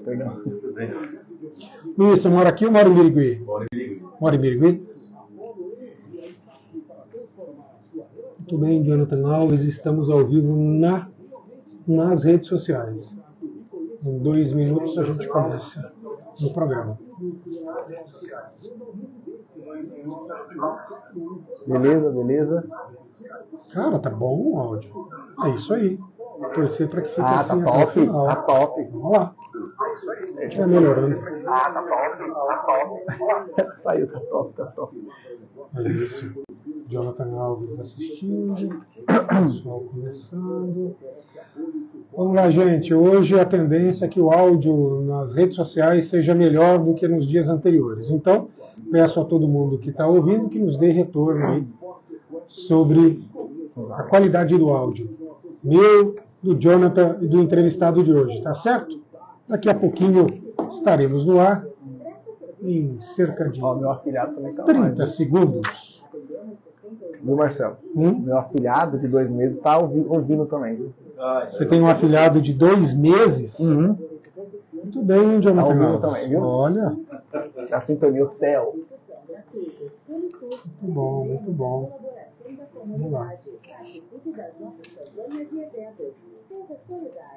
perdão. Luiz, você mora aqui ou mora em Birigui? Mora em Birigui? Muito bem, Jonathan Alves, estamos ao vivo nas redes sociais. Em 2 minutos a gente começa no programa. Beleza. Cara, tá bom o áudio. É isso aí. Torcer para que fique assim tá até top, o final. tá top. Vamos lá. Vai melhorando. Tá top. Saiu, tá top. É isso. Jonathan Alves assistindo. Pessoal começando. Vamos lá, gente. Hoje a tendência é que o áudio nas redes sociais seja melhor do que nos dias anteriores. Então, peço a todo mundo que está ouvindo que nos dê retorno aí sobre a qualidade do áudio. Meu, do Jonathan e do entrevistado de hoje, tá certo? Daqui a pouquinho estaremos no ar em cerca de Meu afilhado também tá 30 segundos. Viu, Marcelo? Meu afilhado de 2 meses está ouvindo também. Você tem um afilhado de 2 meses? Uhum. Muito bem, Jonathan Tá ouvindo Alves. também, viu? Olha, Da sintonia, o Theo. muito bom, muito bom. Vamos lá.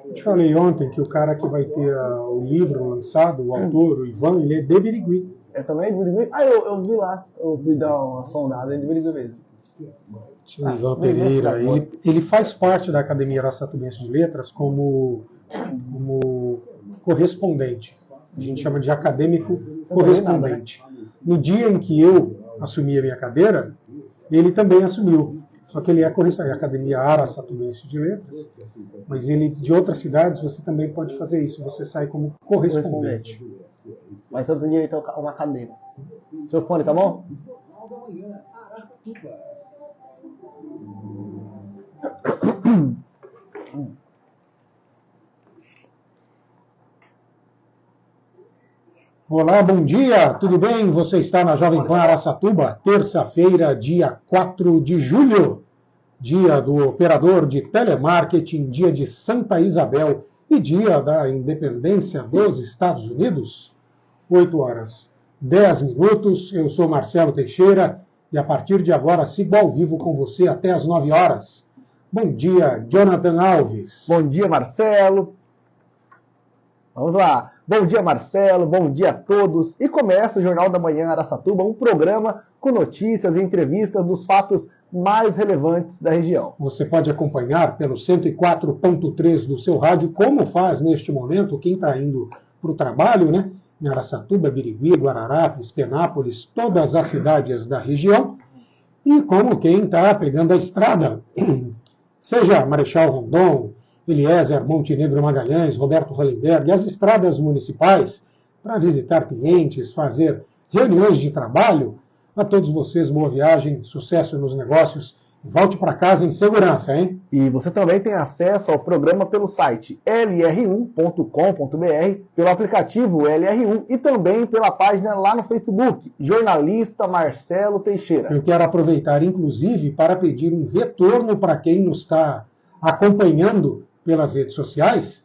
Eu te falei ontem que o cara que vai ter o livro lançado, o autor, o Ivan, ele é de Birigui. É também de Birigui? Eu vi lá. Eu fui dar uma sondada, é de Birigui mesmo. O Ivan Pereira, ele faz parte da Academia Araçatubense de Letras como correspondente. A gente chama de acadêmico correspondente. No dia em que eu assumi a minha cadeira, ele também assumiu. Só que ele é correspondente, a Academia Araçatubense de Letras, mas ele de outras cidades você também pode fazer isso, você sai como correspondente. Mas você tem direito a uma cadeira. Seu fone, tá bom? Olá, bom dia, tudo bem? Você está na Jovem Pan Araçatuba, terça-feira, dia 4 de julho, dia do operador de telemarketing, dia de Santa Isabel e dia da independência dos Estados Unidos. 8h10. Eu sou Marcelo Teixeira e a partir de agora sigo ao vivo com você até as 9h. Bom dia, Jonathan Alves. Bom dia, Marcelo. Vamos lá. Bom dia, Marcelo. Bom dia a todos. E começa o Jornal da Manhã Araçatuba, um programa com notícias e entrevistas dos fatos mais relevantes da região. Você pode acompanhar pelo 104.3 do seu rádio, como faz neste momento quem está indo para o trabalho, né? Em Araçatuba, Birigui, Guararapes, Penápolis, todas as cidades da região. E como quem está pegando a estrada, seja Marechal Rondon, Eliezer, Montenegro Magalhães, Roberto Hollenberg, as estradas municipais, para visitar clientes, fazer reuniões de trabalho. A todos vocês, boa viagem, sucesso nos negócios. Volte para casa em segurança, hein? E você também tem acesso ao programa pelo site lr1.com.br, pelo aplicativo LR1 e também pela página lá no Facebook, Jornalista Marcelo Teixeira. Eu quero aproveitar, inclusive, para pedir um retorno para quem nos está acompanhando pelas redes sociais,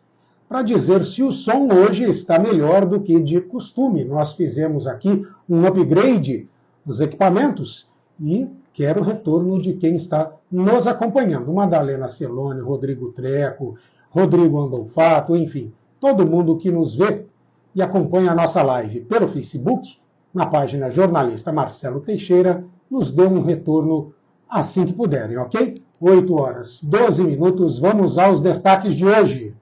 para dizer se o som hoje está melhor do que de costume. Nós fizemos aqui um upgrade dos equipamentos e quero o retorno de quem está nos acompanhando. Madalena Celone, Rodrigo Treco, Rodrigo Andolfato, enfim, todo mundo que nos vê e acompanha a nossa live pelo Facebook, na página Jornalista Marcelo Teixeira, nos dê um retorno assim que puderem, ok? 8h12. Vamos aos destaques de hoje.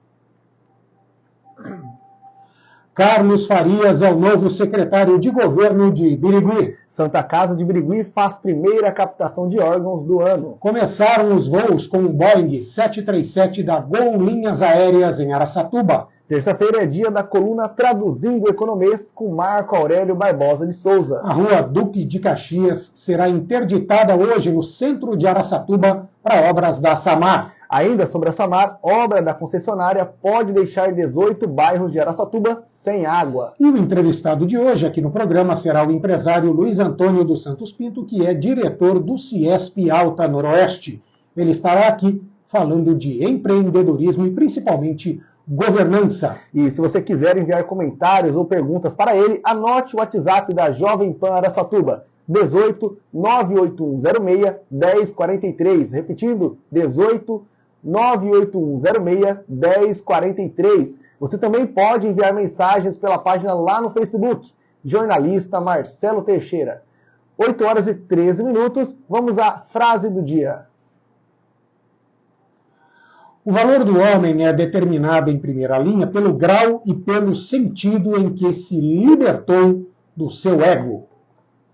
Carlos Farias é o novo secretário de governo de Birigui. Santa Casa de Birigui faz primeira captação de órgãos do ano. Começaram os voos com o Boeing 737 da Gol Linhas Aéreas em Araçatuba. Terça-feira é dia da coluna Traduzindo o Economês com Marco Aurélio Barbosa de Souza. A rua Duque de Caxias será interditada hoje no centro de Araçatuba para obras da Samar. Ainda sobre a Samar, obra da concessionária pode deixar 18 bairros de Araçatuba sem água. E o entrevistado de hoje aqui no programa será o empresário Luiz Antônio dos Santos Pinto, que é diretor do Ciesp Alta Noroeste. Ele estará aqui falando de empreendedorismo e principalmente governança. E se você quiser enviar comentários ou perguntas para ele, anote o WhatsApp da Jovem Pan Araçatuba, 18 98106 1043. Repetindo, 18 98106 1043. Você também pode enviar mensagens pela página lá no Facebook, jornalista Marcelo Teixeira. 8 horas e 13 minutos, vamos à frase do dia. O valor do homem é determinado em primeira linha pelo grau e pelo sentido em que se libertou do seu ego.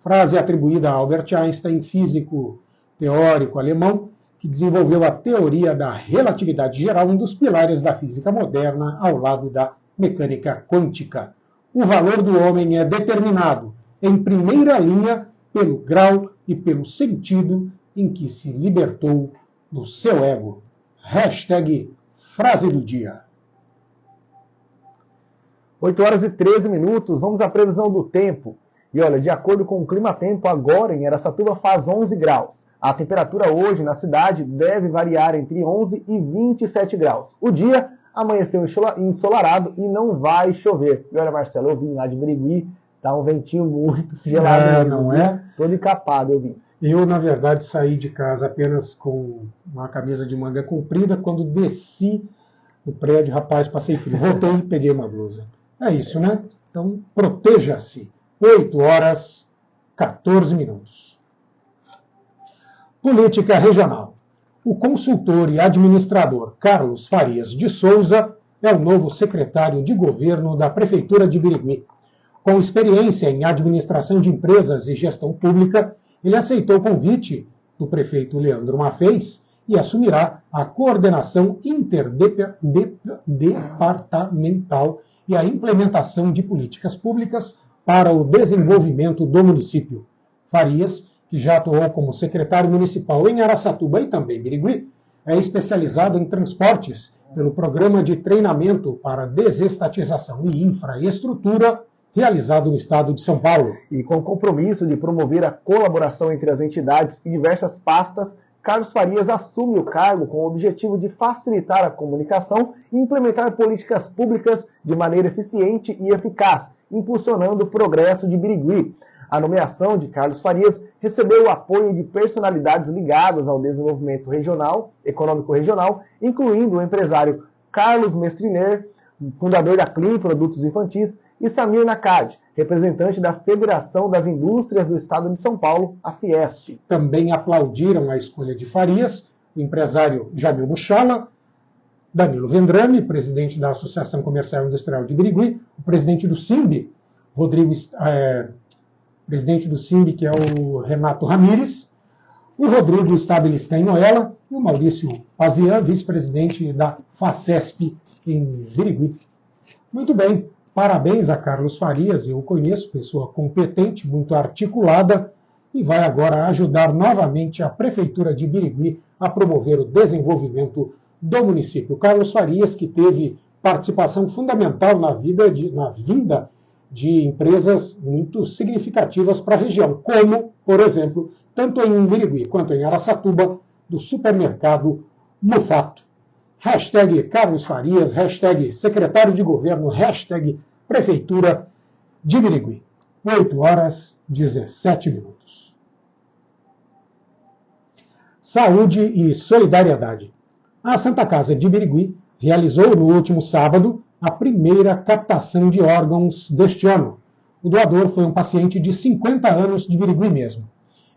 Frase atribuída a Albert Einstein, físico teórico alemão, que desenvolveu a teoria da relatividade geral, um dos pilares da física moderna, ao lado da mecânica quântica. O valor do homem é determinado em primeira linha pelo grau e pelo sentido em que se libertou do seu ego. Hashtag frase do dia. 8 horas e 13 minutos, vamos à previsão do tempo. E olha, de acordo com o Climatempo, agora em Araçatuba faz 11 graus. A temperatura hoje na cidade deve variar entre 11 e 27 graus. O dia amanheceu ensolarado e não vai chover. E olha, Marcelo, eu vim lá de Birigui, tá um ventinho muito gelado. Não é? Todo encapado eu vim. Eu, na verdade, saí de casa apenas com uma camisa de manga comprida. Quando desci do prédio, rapaz, passei frio. Voltei e peguei uma blusa. É isso, né? Então, proteja-se. 8 horas, 14 minutos. Política regional. O consultor e administrador Carlos Farias de Souza é o novo secretário de governo da Prefeitura de Birigui. Com experiência em administração de empresas e gestão pública, ele aceitou o convite do prefeito Leandro Maffez e assumirá a coordenação interdepartamental e a implementação de políticas públicas para o desenvolvimento do município. Farias, que já atuou como secretário municipal em Araçatuba e também Birigui, é especializado em transportes pelo Programa de Treinamento para Desestatização e Infraestrutura, realizado no estado de São Paulo. E com o compromisso de promover a colaboração entre as entidades e diversas pastas, Carlos Farias assume o cargo com o objetivo de facilitar a comunicação e implementar políticas públicas de maneira eficiente e eficaz, impulsionando o progresso de Birigui. A nomeação de Carlos Farias recebeu o apoio de personalidades ligadas ao desenvolvimento regional, econômico regional, incluindo o empresário Carlos Mestriner, fundador da Clean Produtos Infantis, e Samir Nakad, representante da Federação das Indústrias do Estado de São Paulo, a Fiesp. Também aplaudiram a escolha de Farias o empresário Jamil Buchala, Danilo Vendrame, presidente da Associação Comercial e Industrial de Birigui, o presidente do SIMB, presidente do SIMB, que é o Renato Ramires, o Rodrigo Stabilis Canhoela e o Maurício Pazian, vice-presidente da FACESP em Birigui. Muito bem. Parabéns a Carlos Farias, eu o conheço, pessoa competente, muito articulada, e vai agora ajudar novamente a Prefeitura de Birigui a promover o desenvolvimento do município. Carlos Farias, que teve participação fundamental na vinda de empresas muito significativas para a região, como, por exemplo, tanto em Birigui quanto em Araçatuba, do supermercado Mufato. Hashtag Carlos Farias, hashtag secretário de governo, hashtag Prefeitura de Birigui. 8 horas, 17 minutos. Saúde e solidariedade. A Santa Casa de Birigui realizou no último sábado a primeira captação de órgãos deste ano. O doador foi um paciente de 50 anos de Birigui mesmo.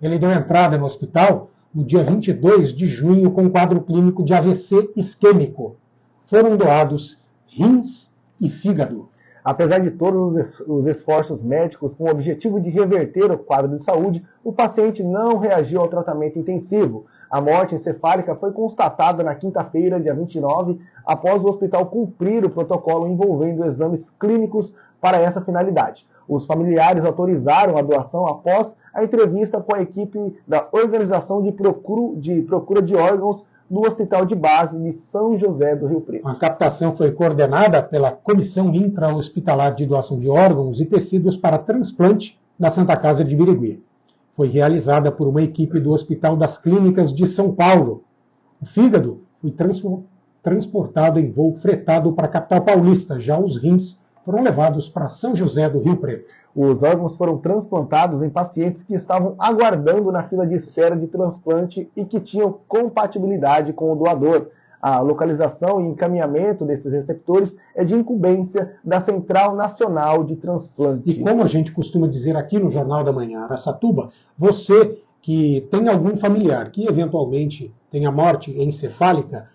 Ele deu entrada no hospital no dia 22 de junho com quadro clínico de AVC isquêmico. Foram doados rins e fígado. Apesar de todos os esforços médicos com o objetivo de reverter o quadro de saúde, o paciente não reagiu ao tratamento intensivo. A morte encefálica foi constatada na quinta-feira, dia 29, após o hospital cumprir o protocolo envolvendo exames clínicos para essa finalidade. Os familiares autorizaram a doação após a entrevista com a equipe da Organização de Procura de Órgãos no Hospital de Base de São José do Rio Preto. A captação foi coordenada pela Comissão Intra-Hospitalar de Doação de Órgãos e Tecidos para Transplante da Santa Casa de Birigui. Foi realizada por uma equipe do Hospital das Clínicas de São Paulo. O fígado foi transportado em voo fretado para a capital paulista. Já os rins foram levados para São José do Rio Preto. Os órgãos foram transplantados em pacientes que estavam aguardando na fila de espera de transplante e que tinham compatibilidade com o doador. A localização e encaminhamento desses receptores é de incumbência da Central Nacional de Transplantes. E como a gente costuma dizer aqui no Jornal da Manhã, Araçatuba, você que tem algum familiar que eventualmente tenha morte encefálica,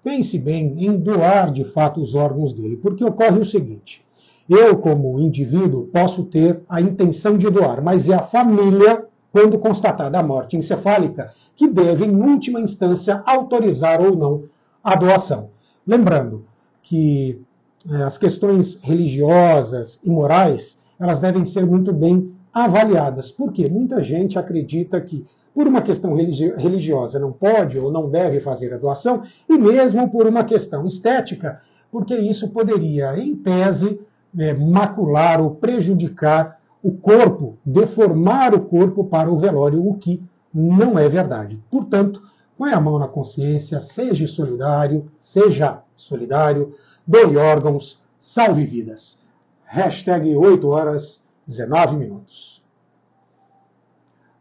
pense bem em doar de fato os órgãos dele, porque ocorre o seguinte: eu, como indivíduo, posso ter a intenção de doar, mas é a família, quando constatada a morte encefálica, que deve, em última instância, autorizar ou não a doação. Lembrando que as questões religiosas e morais, elas devem ser muito bem avaliadas, porque muita gente acredita que, por uma questão religiosa, não pode ou não deve fazer a doação, e mesmo por uma questão estética, porque isso poderia, em tese, macular ou prejudicar o corpo, deformar o corpo para o velório, o que não é verdade. Portanto, põe a mão na consciência, seja solidário, doe órgãos, salve vidas. Hashtag 8h19.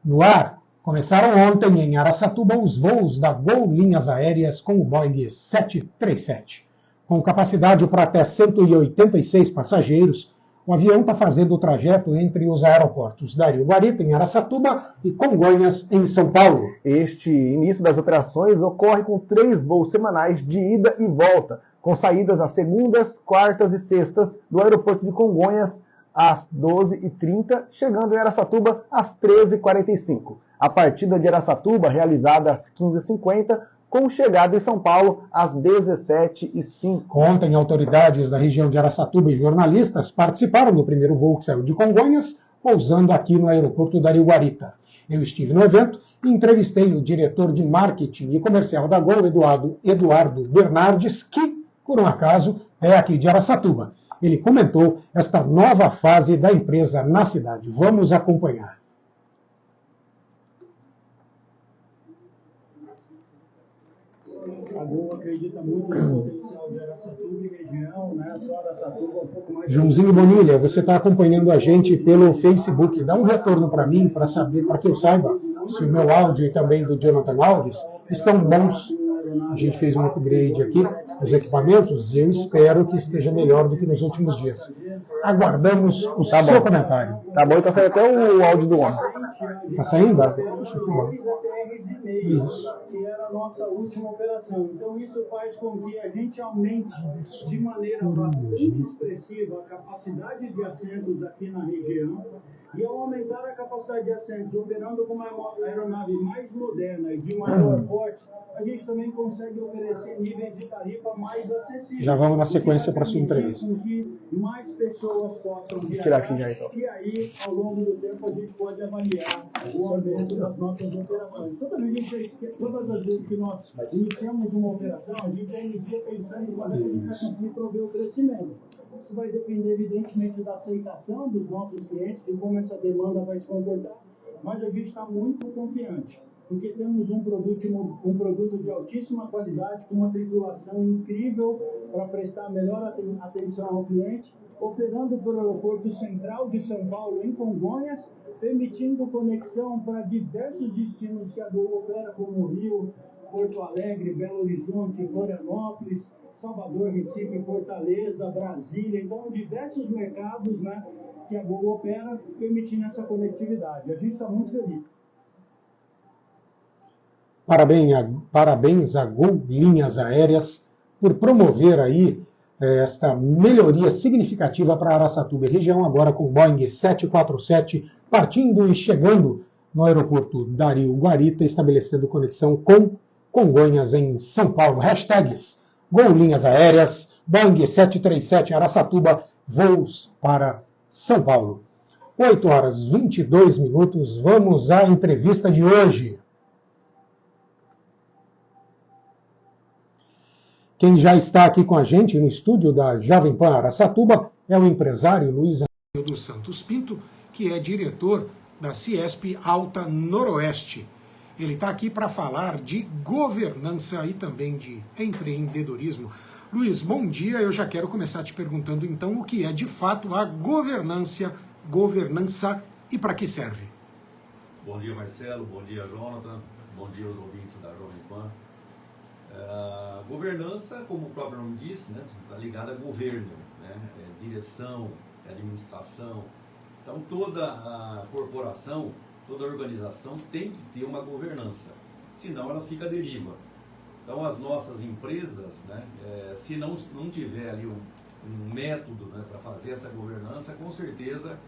No ar, começaram ontem em Araçatuba os voos da Gol Linhas Aéreas com o Boeing 737. Com capacidade para até 186 passageiros, o avião está fazendo o trajeto entre os aeroportos Dario Guarita, em Araçatuba, e Congonhas, em São Paulo. Este início das operações ocorre com 3 voos semanais de ida e volta, com saídas às segundas, quartas e sextas do aeroporto de Congonhas às 12h30, chegando em Araçatuba às 13h45. A partida de Araçatuba, realizada às 15h50, com chegada em São Paulo às 17h05. Ontem, autoridades da região de Araçatuba e jornalistas participaram do primeiro voo que saiu de Congonhas, pousando aqui no aeroporto Dario Guarita. Eu estive no evento e entrevistei o diretor de marketing e comercial da Gol, Eduardo Bernardes, que, por um acaso, é aqui de Araçatuba. Ele comentou esta nova fase da empresa na cidade. Vamos acompanhar. A Gol acredita muito no potencial de Araçatuba e região, né? Só Araçatuba um pouco mais... Joãozinho Bonilha, você está acompanhando a gente pelo Facebook. Dá um retorno para mim, para saber, para que eu saiba se o meu áudio e também do Jonathan Alves estão bons. A gente fez um upgrade aqui nos equipamentos e eu espero que esteja melhor do que nos últimos dias. Aguardamos o seu comentário. Tá bom, tá saindo até o áudio do homem. Tá saindo? Puxa, que bom. Isso. Que era a nossa última operação. Então isso faz com que a gente aumente de maneira bastante expressiva a capacidade de assentos aqui na região. E ao aumentar a capacidade de assentos, operando com uma aeronave mais moderna e de maior porte, a gente também consegue oferecer níveis de tarifa mais acessíveis. Já vamos na sequência para a sua entrevista. Com que mais pessoas possam viajar. Tirar aqui já, então. E aí, ao longo do tempo, a gente pode avaliar o aumento das nossas operações. Todas as vezes que nós iniciamos uma operação, a gente já inicia pensando em quando a gente vai conseguir prover o crescimento. Isso vai depender, evidentemente, da aceitação dos nossos clientes, de como essa demanda vai se comportar, mas a gente está muito confiante, porque temos um produto de altíssima qualidade, com uma tripulação incrível para prestar melhor atenção ao cliente, operando pelo aeroporto central de São Paulo, em Congonhas, permitindo conexão para diversos destinos que a Gol opera, como Rio, Porto Alegre, Belo Horizonte, Florianópolis, Salvador, Recife, Fortaleza, Brasília. Então, diversos mercados, né, que a Gol opera, permitindo essa conectividade. A gente está muito feliz. Parabéns a Gol Linhas Aéreas por promover aí esta melhoria significativa para Araçatuba e região, agora com o Boeing 747 partindo e chegando no aeroporto Dario Guarita, estabelecendo conexão com Congonhas, em São Paulo. Hashtags Gol Linhas Aéreas, Boeing 737 Araçatuba, voos para São Paulo. 8h22, vamos à entrevista de hoje. Quem já está aqui com a gente no estúdio da Jovem Pan Araçatuba é o empresário Luiz Antônio dos Santos Pinto, que é diretor da Ciesp Alta Noroeste. Ele está aqui para falar de governança e também de empreendedorismo. Luiz, bom dia. Eu já quero começar te perguntando então o que é de fato a governança e para que serve. Bom dia, Marcelo. Bom dia, Jonathan. Bom dia aos ouvintes da Jovem Pan. Governança, como o próprio nome diz, né, está ligada a governo, né, direção, administração. Então toda a corporação, toda a organização tem que ter uma governança, senão ela fica à deriva. Então as nossas empresas, né, se não tiver ali um método, né, para fazer essa governança, com certeza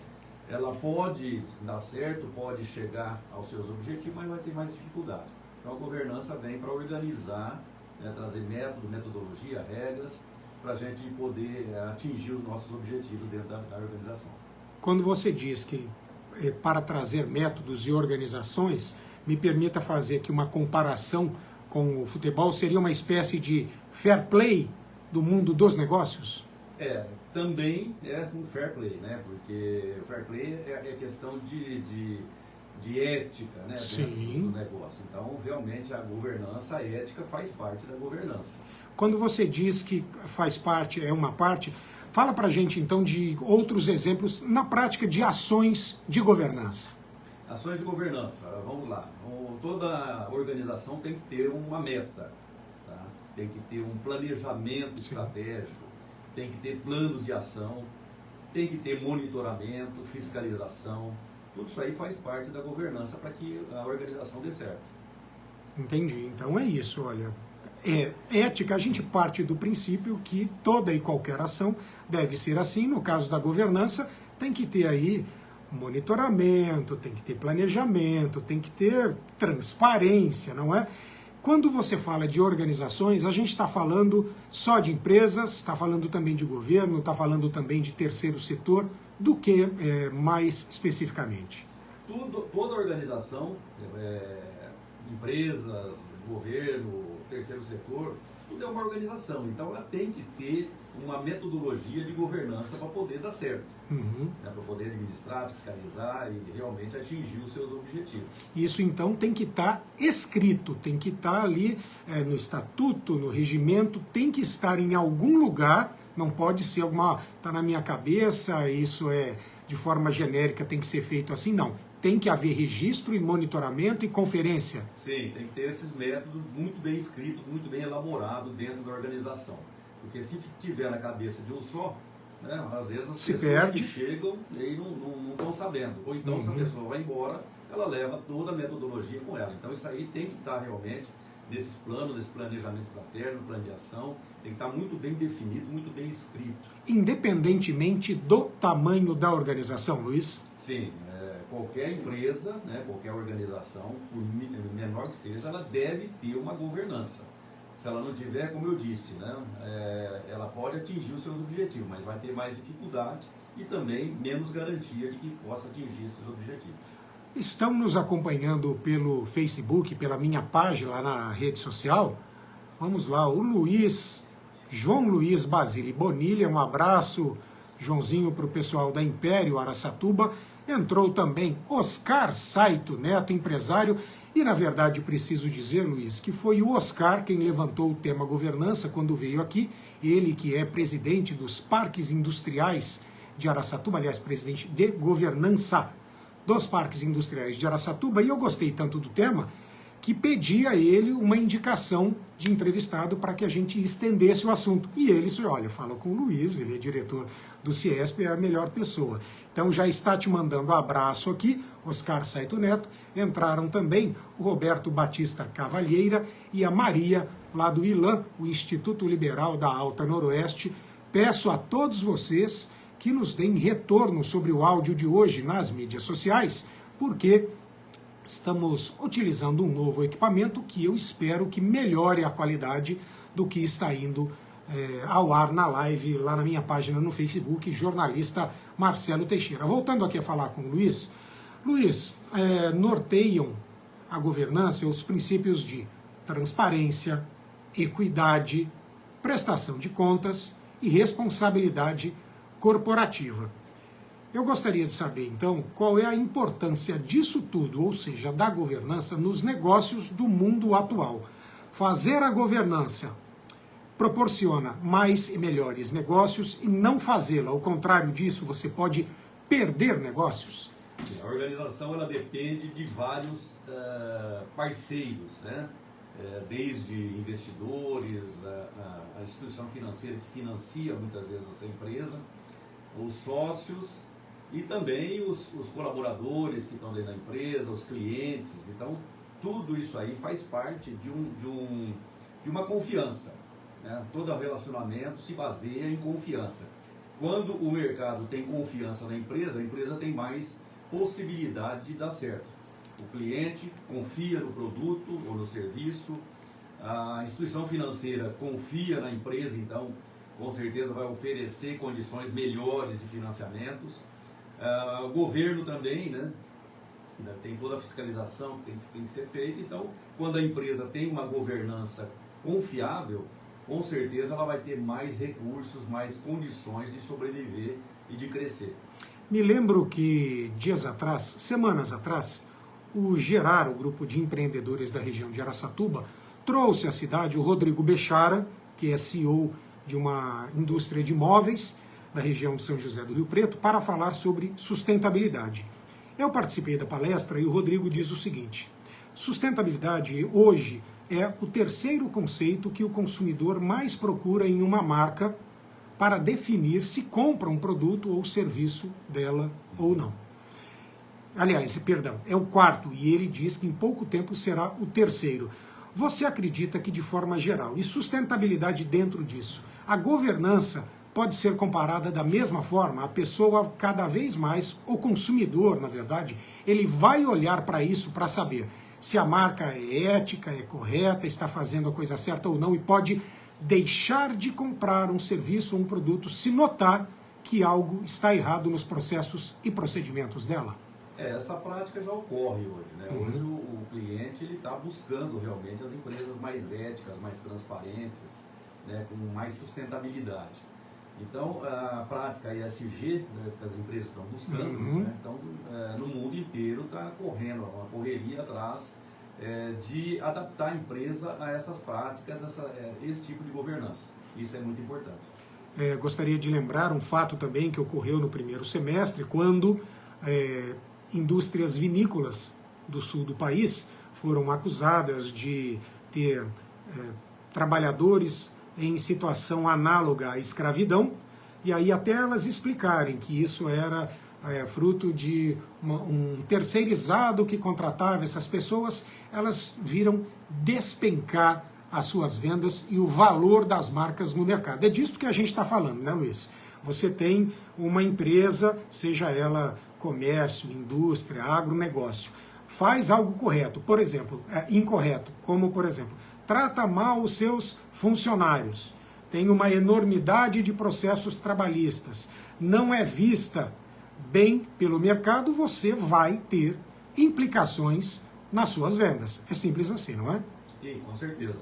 ela pode dar certo, pode chegar aos seus objetivos, mas vai ter mais dificuldade. Então a governança vem para organizar, né, trazer método, metodologia, regras, para a gente poder atingir os nossos objetivos dentro da organização. Quando você diz que para trazer métodos e organizações, me permita fazer aqui uma comparação com o futebol, seria uma espécie de fair play do mundo dos negócios? Também é um fair play, né? Porque o fair play é questão de ética, né? Dentro do negócio. Então, realmente, a governança, a ética faz parte da governança. Quando você diz que faz parte, é uma parte, fala pra gente, então, de outros exemplos na prática de ações de governança. Ações de governança, vamos lá. Toda organização tem que ter uma meta, tá? Tem que ter um planejamento estratégico, tem que ter planos de ação, tem que ter monitoramento, fiscalização. Tudo isso aí faz parte da governança para que a organização dê certo. Entendi. Então é isso, olha. Ética, a gente parte do princípio que toda e qualquer ação deve ser assim. No caso da governança, tem que ter aí monitoramento, tem que ter planejamento, tem que ter transparência, não é? Quando você fala de organizações, a gente está falando só de empresas, está falando também de governo, está falando também de terceiro setor, do que mais especificamente? Toda organização, empresas, governo, terceiro setor, tudo é uma organização. Então ela tem que ter uma metodologia de governança para poder dar certo, né, para poder administrar, fiscalizar e realmente atingir os seus objetivos. Isso então tem que estar escrito, tem que estar ali no estatuto, no regimento, tem que estar em algum lugar, não pode ser está na minha cabeça, isso de forma genérica tem que ser feito assim, não. Tem que haver registro e monitoramento e conferência. Sim, tem que ter esses métodos muito bem escritos, muito bem elaborados dentro da organização. Porque se tiver na cabeça de um só, né, às vezes as pessoas que chegam e não estão sabendo. Ou então, se a pessoa vai embora, ela leva toda a metodologia com ela. Então, isso aí tem que estar realmente nesses planos, nesse planejamento estratégico, plano de ação, tem que estar muito bem definido, muito bem escrito. Independentemente do tamanho da organização, Luiz? Sim, qualquer empresa, né, qualquer organização, por menor que seja, ela deve ter uma governança. Se ela não tiver, como eu disse, né, ela pode atingir os seus objetivos, mas vai ter mais dificuldade e também menos garantia de que possa atingir esses objetivos. Estão nos acompanhando pelo Facebook, pela minha página lá na rede social. Vamos lá, o João Luiz Basile Bonilha, um abraço, Joãozinho, para o pessoal da Império Araçatuba. Entrou também Oscar Saito Neto, empresário. E, na verdade, preciso dizer, Luiz, que foi o Oscar quem levantou o tema governança quando veio aqui. Ele que é presidente dos parques industriais de Araçatuba, aliás, presidente de governança dos parques industriais de Araçatuba. E eu gostei tanto do tema que pedi a ele uma indicação de entrevistado para que a gente estendesse o assunto. E ele disse, olha, fala com o Luiz, ele é diretor do CIESP, é a melhor pessoa. Então já está te mandando abraço aqui, Oscar Saito Neto. Entraram também o Roberto Batista Cavalheira e a Maria, lá do ILAN, o Instituto Liberal da Alta Noroeste. Peço a todos vocês que nos deem retorno sobre o áudio de hoje nas mídias sociais, porque estamos utilizando um novo equipamento que eu espero que melhore a qualidade do que está indo ao ar na live, lá na minha página no Facebook, jornalista Marcelo Teixeira. Voltando aqui a falar com o Luiz. Luiz, norteiam a governança os princípios de transparência, equidade, prestação de contas e responsabilidade corporativa. Eu gostaria de saber, então, qual é a importância disso tudo, ou seja, da governança nos negócios do mundo atual. Fazer a governança proporciona mais e melhores negócios e não fazê-la, ao contrário disso, você pode perder negócios? A organização ela depende de vários parceiros, né? Desde investidores, a instituição financeira que financia muitas vezes essa empresa, os sócios e também os colaboradores que estão dentro da empresa, os clientes. Então, tudo isso aí faz parte de uma confiança, né? Todo relacionamento se baseia em confiança. Quando o mercado tem confiança na empresa, a empresa tem mais possibilidade de dar certo. O cliente confia no produto ou no serviço, a instituição financeira confia na empresa, então com certeza vai oferecer condições melhores de financiamentos. O governo também, né? Tem toda a fiscalização que tem que ser feita. Então, quando a empresa tem uma governança confiável, com certeza ela vai ter mais recursos, mais condições de sobreviver e de crescer. Me lembro que dias atrás, semanas atrás, o Gerar, o grupo de empreendedores da região de Araçatuba, trouxe à cidade o Rodrigo Bechara, que é CEO de uma indústria de imóveis da região de São José do Rio Preto, para falar sobre sustentabilidade. Eu participei da palestra e o Rodrigo diz o seguinte: sustentabilidade hoje é o terceiro conceito que o consumidor mais procura em uma marca para definir se compra um produto ou serviço dela ou não. Aliás, perdão, é o quarto, e ele diz que em pouco tempo será o terceiro. Você acredita que, de forma geral, e sustentabilidade dentro disso, a governança pode ser comparada da mesma forma? A pessoa, cada vez mais, o consumidor, na verdade, ele vai olhar para isso para saber se a marca é ética, é correta, está fazendo a coisa certa ou não, e pode deixar de comprar um serviço ou um produto se notar que algo está errado nos processos e procedimentos dela. Essa prática já ocorre hoje, né? Hoje o cliente está buscando realmente as empresas mais éticas, mais transparentes, né? Com mais sustentabilidade. Então, a prática ESG, né, que as empresas estão buscando, né? Então, no mundo inteiro está correndo uma correria atrás de adaptar a empresa a essas práticas, esse tipo de governança. Isso é muito importante. Gostaria de lembrar um fato também que ocorreu no primeiro semestre, quando indústrias vinícolas do sul do país foram acusadas de ter trabalhadores em situação análoga à escravidão, e aí até elas explicarem que isso era fruto de um terceirizado que contratava essas pessoas, elas viram despencar as suas vendas e o valor das marcas no mercado. É disso que a gente está falando, né, Luiz? Você tem uma empresa, seja ela comércio, indústria, agronegócio, faz algo correto, por exemplo, incorreto, como, por exemplo, trata mal os seus funcionários, tem uma enormidade de processos trabalhistas, não é vista bem pelo mercado, você vai ter implicações nas suas vendas. É simples assim, não é? Sim, com certeza.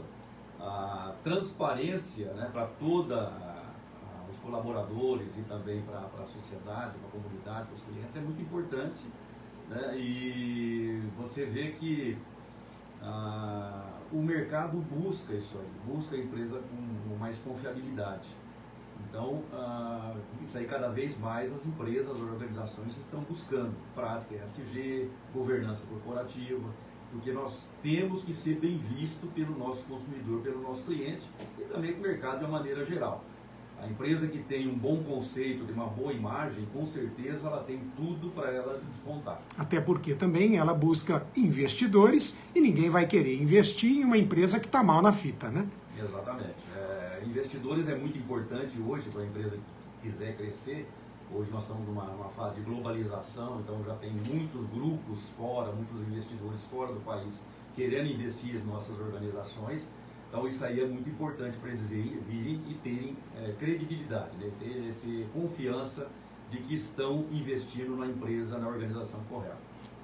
A transparência, né, para toda os colaboradores e também para a sociedade, para a comunidade, para os clientes, é muito importante, né? E você vê que o mercado busca isso aí, busca a empresa com mais confiabilidade. Então, isso aí cada vez mais as empresas, as organizações estão buscando prática ESG, governança corporativa, porque nós temos que ser bem visto pelo nosso consumidor, pelo nosso cliente e também com o mercado de uma maneira geral. A empresa que tem um bom conceito, tem uma boa imagem, com certeza ela tem tudo para ela despontar. Até porque também ela busca investidores e ninguém vai querer investir em uma empresa que está mal na fita, né? Exatamente. Investidores é muito importante hoje para a empresa que quiser crescer. Hoje nós estamos numa fase de globalização, então já tem muitos grupos fora, muitos investidores fora do país querendo investir em nossas organizações. Então isso aí é muito importante para eles virem e terem credibilidade, né? ter confiança de que estão investindo na empresa, na organização correta.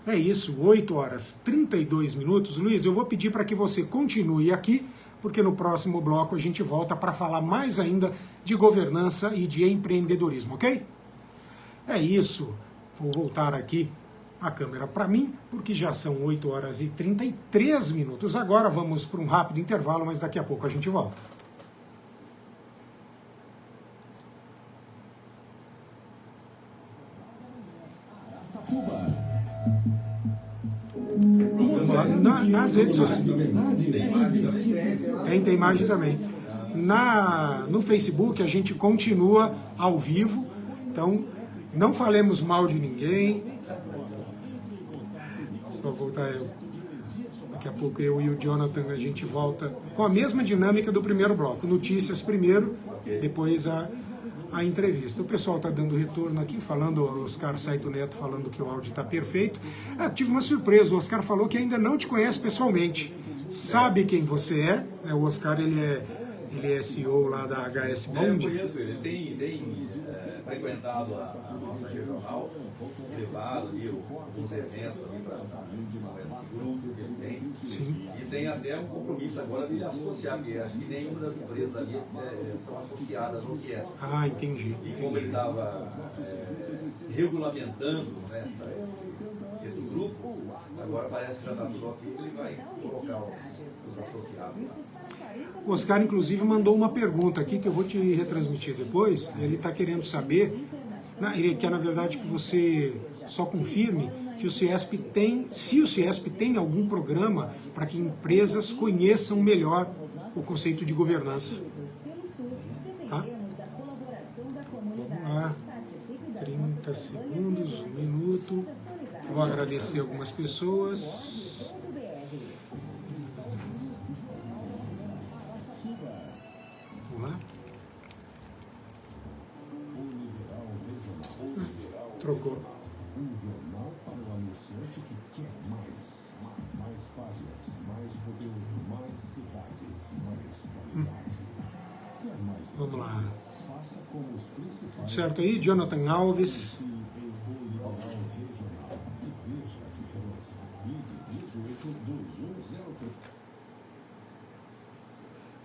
É isso, 8h32. Luiz, eu vou pedir para que você continue aqui, porque no próximo bloco a gente volta para falar mais ainda de governança e de empreendedorismo, ok? É isso. Vou voltar aqui a câmera para mim, porque já são 8 horas e 33 minutos. Agora vamos para um rápido intervalo, mas daqui a pouco a gente volta. Nas redes sociais. Tem imagem também. No Facebook a gente continua ao vivo, então não falemos mal de ninguém. Só voltar eu. Daqui a pouco eu e o Jonathan a gente volta com a mesma dinâmica do primeiro bloco. Notícias primeiro, depois a entrevista. O pessoal está dando retorno aqui, falando, o Oscar Saito Neto falando que o áudio está perfeito. Tive uma surpresa, o Oscar falou que ainda não te conhece pessoalmente. Sabe quem você é? O Oscar, ele é CEO lá da HS Bond. Eu conheço ele tem frequentado a nossa regional, levado ali alguns eventos ali para esse grupo que ele tem. Sim. E tem até um compromisso agora de ele associar, porque acho que nenhuma das empresas ali são associadas ao CIESP. Ah, entendi. E como ele estava regulamentando, né, esse grupo, agora parece que já está tudo ok, ele vai colocar os associados lá. O Oscar, inclusive, mandou uma pergunta aqui que eu vou te retransmitir depois. Ele está querendo saber, ele quer, na verdade, que você só confirme que o CIESP tem, se o CIESP tem algum programa para que empresas conheçam melhor o conceito de governança. Tá? Vamos lá, 30 segundos, 1 minuto. Vou agradecer algumas pessoas. Vamos lá. Trocou. Um jornal para o anunciante que quer mais páginas, mais conteúdo, mais cidades, mais qualidade. Quer mais? Vamos lá. Faça como os principais. Tudo certo aí, Jonathan Alves.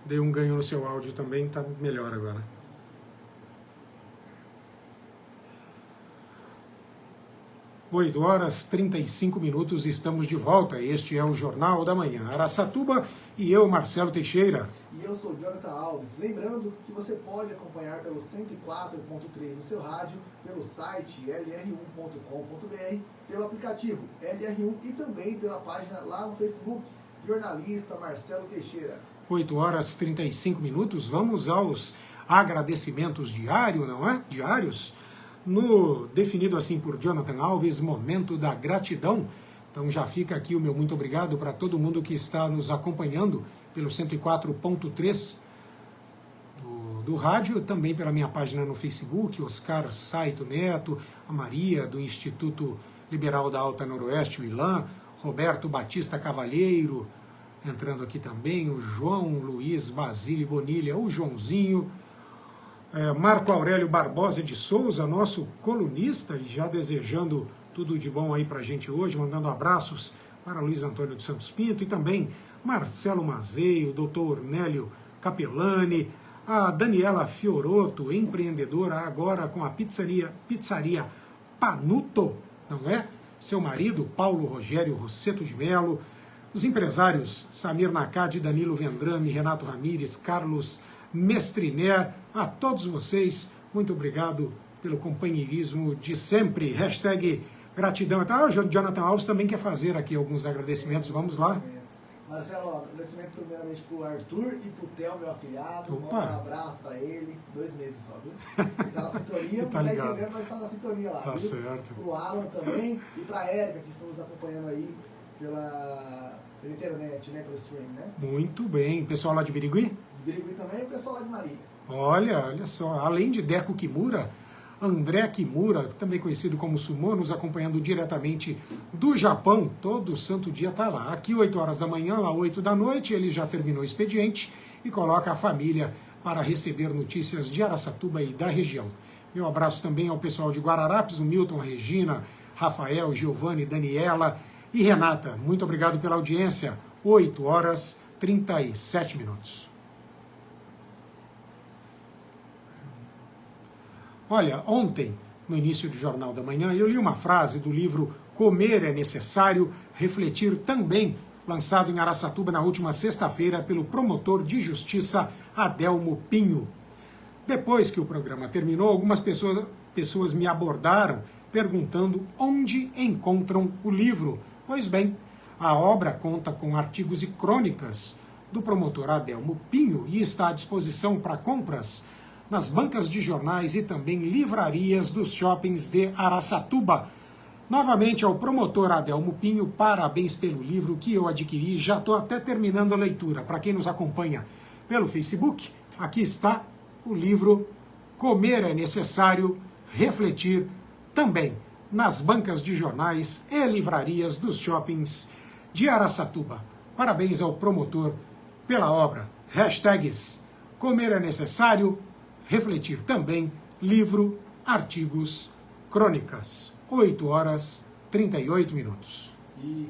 Dei um ganho no seu áudio também, tá melhor agora. Oito horas 35 minutos, estamos de volta. Este é o Jornal da Manhã. Araçatuba e eu, Marcelo Teixeira. E eu sou Jonathan Alves. Lembrando que você pode acompanhar pelo 104.3 no seu rádio, pelo site lr1.com.br, pelo aplicativo LR1 e também pela página lá no Facebook, jornalista Marcelo Teixeira. 8 horas 35 minutos, vamos aos agradecimentos diários, não é? Diários. Definido assim por Jonathan Alves, momento da gratidão. Então já fica aqui o meu muito obrigado para todo mundo que está nos acompanhando pelo 104.3 do rádio, também pela minha página no Facebook, Oscar Saito Neto, a Maria do Instituto Liberal da Alta Noroeste, o ILAN, Roberto Batista Cavalheiro, entrando aqui também, o João Luiz Basílio Bonilha, o Joãozinho, Marco Aurélio Barbosa de Souza, nosso colunista, e já desejando tudo de bom aí para a gente hoje, mandando abraços para Luiz Antônio de Santos Pinto e também Marcelo Mazeio, o doutor Nélio Capellani, a Daniela Fioroto, empreendedora agora com a pizzaria Panuto, não é? Seu marido, Paulo Rogério Rosseto de Melo, os empresários Samir Nakad, Danilo Vendrame, Renato Ramires, Carlos Mestriner, a todos vocês, muito obrigado pelo companheirismo de sempre. Hashtag gratidão. O Jonathan Alves também quer fazer aqui alguns agradecimentos, vamos lá. Marcelo, agradecimento primeiramente pro Arthur e pro Theo, meu afilhado. Um abraço para ele, 2 meses só, viu? Ele tá na sintonia, tá ligado. Entendendo, mas tá na sintonia lá, tá viu? Certo. Pro Alan também e pra Érica, que estão nos acompanhando aí pela internet, né, pelo stream, né? Muito bem. Pessoal lá de Birigui? Birigui também e o pessoal lá de Marília. Olha só, além de Deco Kimura, André Kimura, também conhecido como Sumô, nos acompanhando diretamente do Japão. Todo santo dia está lá. Aqui 8 horas da manhã, lá 8 da noite, ele já terminou o expediente e coloca a família para receber notícias de Araçatuba e da região. Meu abraço também ao pessoal de Guararapes, o Milton, a Regina, Rafael, Giovanni, Daniela e Renata. Muito obrigado pela audiência. 8 horas 37 minutos. Olha, ontem no início do Jornal da Manhã, eu li uma frase do livro Comer é Necessário, Refletir Também, lançado em Araçatuba na última sexta-feira pelo promotor de justiça Adelmo Pinho. Depois que o programa terminou, algumas pessoas me abordaram perguntando onde encontram o livro. Pois bem, a obra conta com artigos e crônicas do promotor Adelmo Pinho e está à disposição para compras nas bancas de jornais e também livrarias dos shoppings de Araçatuba. Novamente ao promotor Adelmo Pinho, parabéns pelo livro que eu adquiri, já estou até terminando a leitura. Para quem nos acompanha pelo Facebook, aqui está o livro Comer é Necessário, Refletir Também, nas bancas de jornais e livrarias dos shoppings de Araçatuba. Parabéns ao promotor pela obra. Hashtags Comer é Necessário, Refletir Também, livro, artigos, crônicas. 8h38. E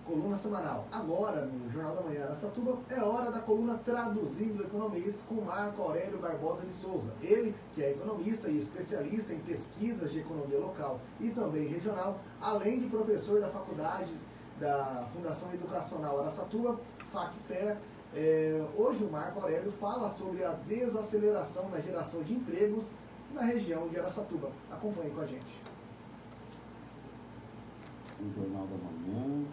coluna semanal. Agora, no Jornal da Manhã Araçatuba, é hora da coluna Traduzindo Economês com Marco Aurélio Barbosa de Souza. Ele, que é economista e especialista em pesquisas de economia local e também regional, além de professor da faculdade da Fundação Educacional Araçatuba, FACFER. Hoje o Marco Aurélio fala sobre a desaceleração na geração de empregos na região de Araçatuba. Acompanhe com a gente. O Jornal da Manhã,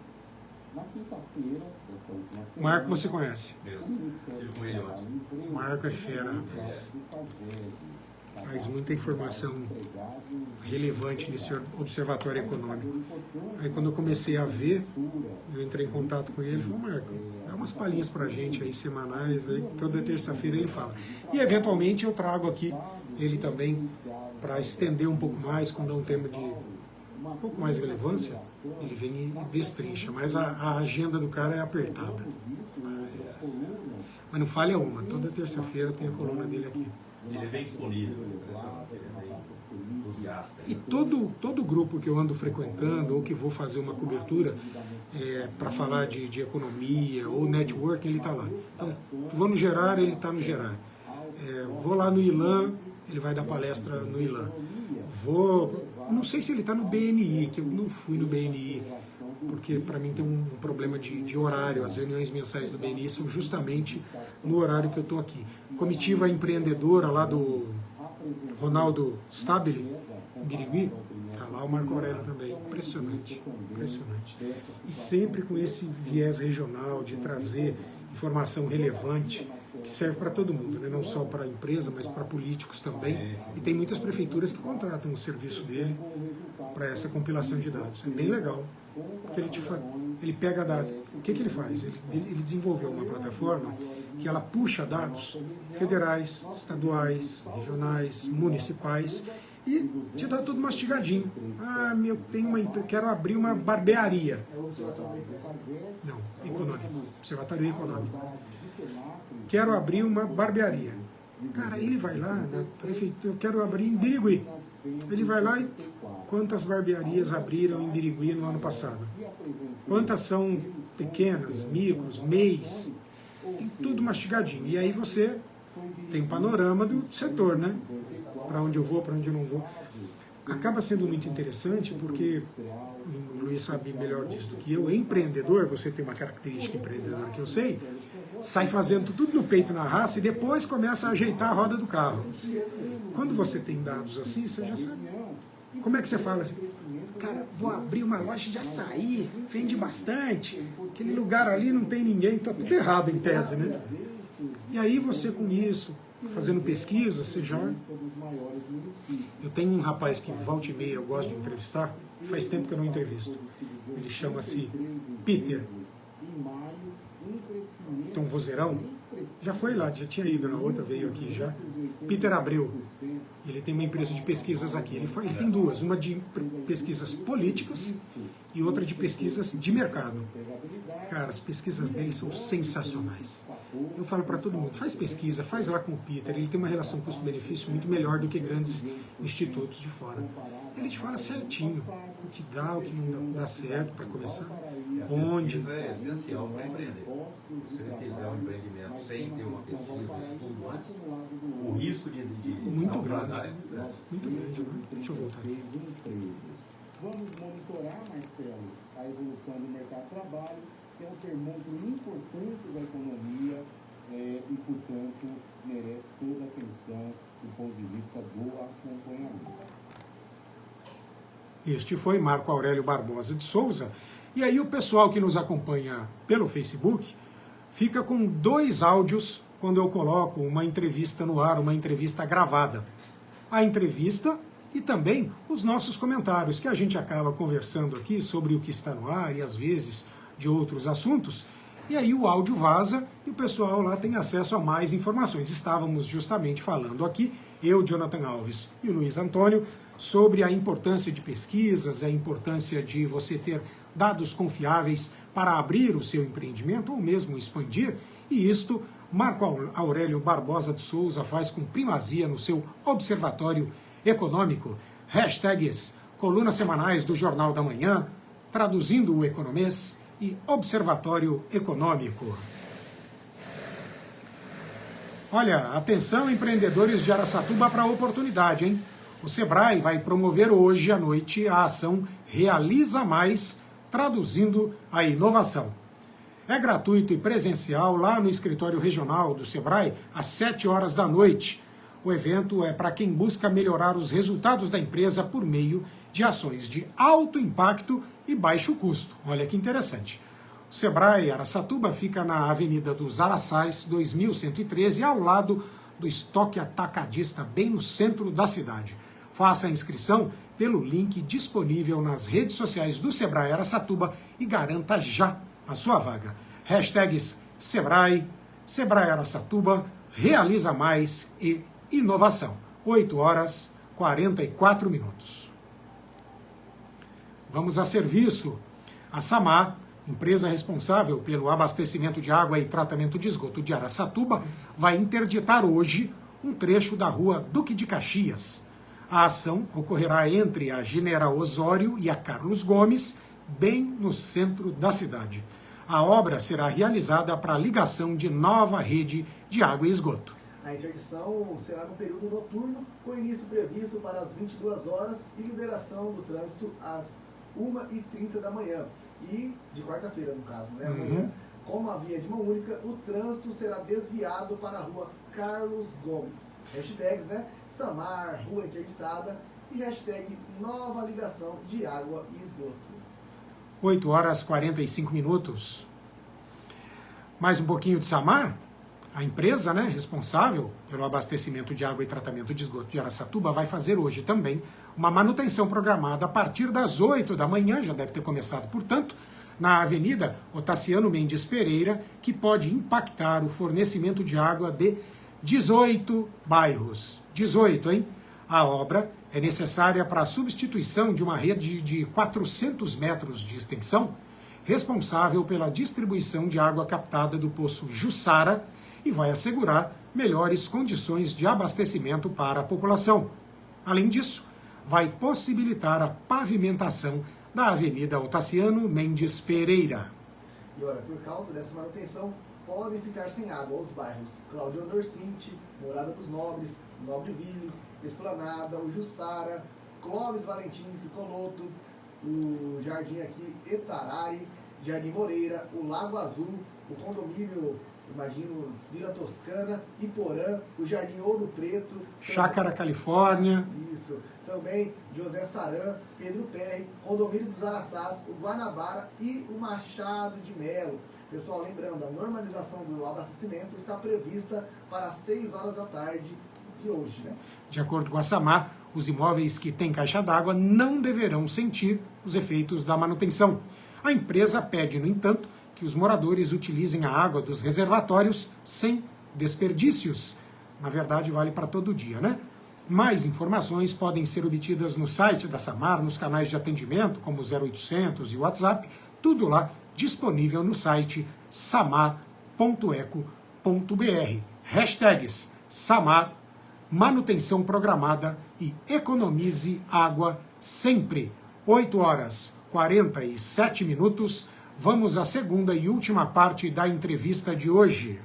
na quinta-feira dessa última semana. Marco você conhece. O Ministério do Trabalho e Emprego, Marco é fera. Faz muita informação relevante nesse observatório econômico. Aí quando eu comecei a ver, eu entrei em contato com ele e falei, Marco, dá umas palhinhas pra gente aí, semanais, aí toda terça-feira ele fala. E eventualmente eu trago aqui ele também para estender um pouco mais, quando é um tema de um pouco mais relevância, ele vem e destrincha, mas a agenda do cara é apertada. Mas não falha uma, toda terça-feira tem a coluna dele aqui. Ele é bem disponível, ele é bem entusiasta. E todo grupo que eu ando frequentando, ou que vou fazer uma cobertura para falar de economia ou networking, ele está lá. Então, vou no Gerar, ele está no Gerar. Vou lá no ILAN, ele vai dar palestra no ILAN. Não sei se ele está no BNI, que eu não fui no BNI, porque para mim tem um problema de horário. As reuniões mensais do BNI são justamente no horário que eu estou aqui. Comitiva empreendedora lá do Ronaldo Stabile, em Birigui, está lá o Marco Aurélio também. Impressionante, impressionante. E sempre com esse viés regional de trazer informação relevante que serve para todo mundo, né? Não só para a empresa, mas para políticos também. E tem muitas prefeituras que contratam o serviço dele para essa compilação de dados. É bem legal. Porque ele pega dados. O que ele faz? Ele desenvolveu uma plataforma que ela puxa dados federais, estaduais, regionais, municipais e te dá tudo mastigadinho. Eu quero abrir uma barbearia. Não, econômico. Observatório Econômico. Quero abrir uma barbearia. Cara, ele vai lá na prefeitura, eu quero abrir em Birigui. Ele vai lá e quantas barbearias abriram em Birigui no ano passado? Quantas são pequenas, micros, MEIs? Tem tudo mastigadinho. E aí você tem um panorama do setor, né? Para onde eu vou, para onde eu não vou. Acaba sendo muito interessante porque, o Luiz sabe melhor disso do que eu, empreendedor, você tem uma característica empreendedora que eu sei, sai fazendo tudo no peito, na raça, e depois começa a ajeitar a roda do carro. Quando você tem dados assim, você já sabe. Como é que você fala assim? Cara, vou abrir uma loja de açaí, vende bastante, aquele lugar ali não tem ninguém, tá tudo errado em tese, né? E aí você com isso, fazendo pesquisa, você já... Eu tenho um rapaz que volta e meia eu gosto de entrevistar, faz tempo que eu não entrevisto. Ele chama-se Peter. Tem um vozeirão, já foi lá, já tinha ido na outra, veio aqui já. Peter Abreu, ele tem uma empresa de pesquisas aqui, ele tem duas, uma de pesquisas políticas e outra de pesquisas de mercado. Cara, as pesquisas dele são sensacionais. Eu falo para todo mundo, faz pesquisa, faz lá com o Peter, ele tem uma relação custo-benefício muito melhor do que grandes institutos de fora. Ele te fala certinho o que dá, o que não dá certo para começar, onde. Pesquisa é essencial para empreender. Se você fizer um empreendimento sem ter uma pesquisa, estudo antes, o risco de muito grande. é muito grande. Muito grande, né? Deixa eu voltar. Vamos monitorar, Marcelo, a evolução do mercado de trabalho, que é um termômetro importante da economia e, portanto, merece toda a atenção do ponto de vista do acompanhamento. Este foi Marco Aurélio Barbosa de Souza. E aí o pessoal que nos acompanha pelo Facebook fica com 2 áudios quando eu coloco uma entrevista no ar, uma entrevista gravada. A entrevista e também os nossos comentários, que a gente acaba conversando aqui sobre o que está no ar e às vezes de outros assuntos. E aí o áudio vaza e o pessoal lá tem acesso a mais informações. Estávamos justamente falando aqui, eu, Jonathan Alves e o Luiz Antônio, sobre a importância de pesquisas, a importância de você ter dados confiáveis para abrir o seu empreendimento ou mesmo expandir. E isto Marco Aurélio Barbosa de Souza faz com primazia no seu Observatório Econômico. Hashtags, colunas semanais do Jornal da Manhã, Traduzindo o Economês e Observatório Econômico. Olha, atenção empreendedores de Araçatuba para a oportunidade, hein? O Sebrae vai promover hoje à noite a ação Realiza Mais, traduzindo a inovação. É gratuito e presencial lá no escritório regional do Sebrae às 7 horas da noite. O evento é para quem busca melhorar os resultados da empresa por meio de ações de alto impacto e baixo custo. Olha que interessante. O Sebrae Araçatuba fica na Avenida dos Araçais, 2113, ao lado do estoque atacadista, bem no centro da cidade. Faça a inscrição pelo link disponível nas redes sociais do Sebrae Araçatuba e garanta já a sua vaga. Hashtags Sebrae, Sebrae Araçatuba, Realiza Mais e Inovação. 8 horas 44 minutos. Vamos a serviço. A Samar, empresa responsável pelo abastecimento de água e tratamento de esgoto de Araçatuba, vai interditar hoje um trecho da rua Duque de Caxias. A ação ocorrerá entre a General Osório e a Carlos Gomes, bem no centro da cidade. A obra será realizada para a ligação de nova rede de água e esgoto. A interdição será no período noturno, com início previsto para as 22 horas e liberação do trânsito às 1h30 da manhã. E de quarta-feira, no caso, né? Amanhã, como a via é de mão única, o trânsito será desviado para a rua Carlos Gomes. Hashtags, né? Samar, rua interditada e hashtag nova ligação de água e esgoto. 8 horas 45 minutos. Mais um pouquinho de Samar. A empresa, né, responsável pelo abastecimento de água e tratamento de esgoto de Araçatuba vai fazer hoje também uma manutenção programada a partir das 8 da manhã, já deve ter começado, portanto, na Avenida Otaciano Mendes Pereira, que pode impactar o fornecimento de água de 18 bairros. 18, hein? A obra é necessária para a substituição de uma rede de 400 metros de extensão, responsável pela distribuição de água captada do poço Jussara, e vai assegurar melhores condições de abastecimento para a população. Além disso, vai possibilitar a pavimentação da Avenida Otaciano Mendes Pereira. E ora, por causa dessa manutenção, podem ficar sem água os bairros Cláudio Norcinte, Morada dos Nobres, Nobreville, Esplanada, o Jussara, Clóvis Valentim Picoloto, o Jardim aqui Etarari, Jardim Moreira, o Lago Azul, o condomínio, imagino, Vila Toscana, Iporã, o Jardim Ouro Preto, Chácara Califórnia. Isso. Também José Saran, Pedro Perry, Condomínio dos Araçás, o Guanabara e o Machado de Melo. Pessoal, lembrando, a normalização do abastecimento está prevista para as 6 horas da tarde de hoje, né? De acordo com a Samar, os imóveis que têm caixa d'água não deverão sentir os efeitos da manutenção. A empresa pede, no entanto, que os moradores utilizem a água dos reservatórios sem desperdícios. Na verdade, vale para todo dia, né? Mais informações podem ser obtidas no site da Samar, nos canais de atendimento, como o 0800 e o WhatsApp, tudo lá disponível no site samar.eco.br. Hashtags Samar, manutenção programada e economize água sempre. 8h47. Vamos à segunda e última parte da entrevista de hoje.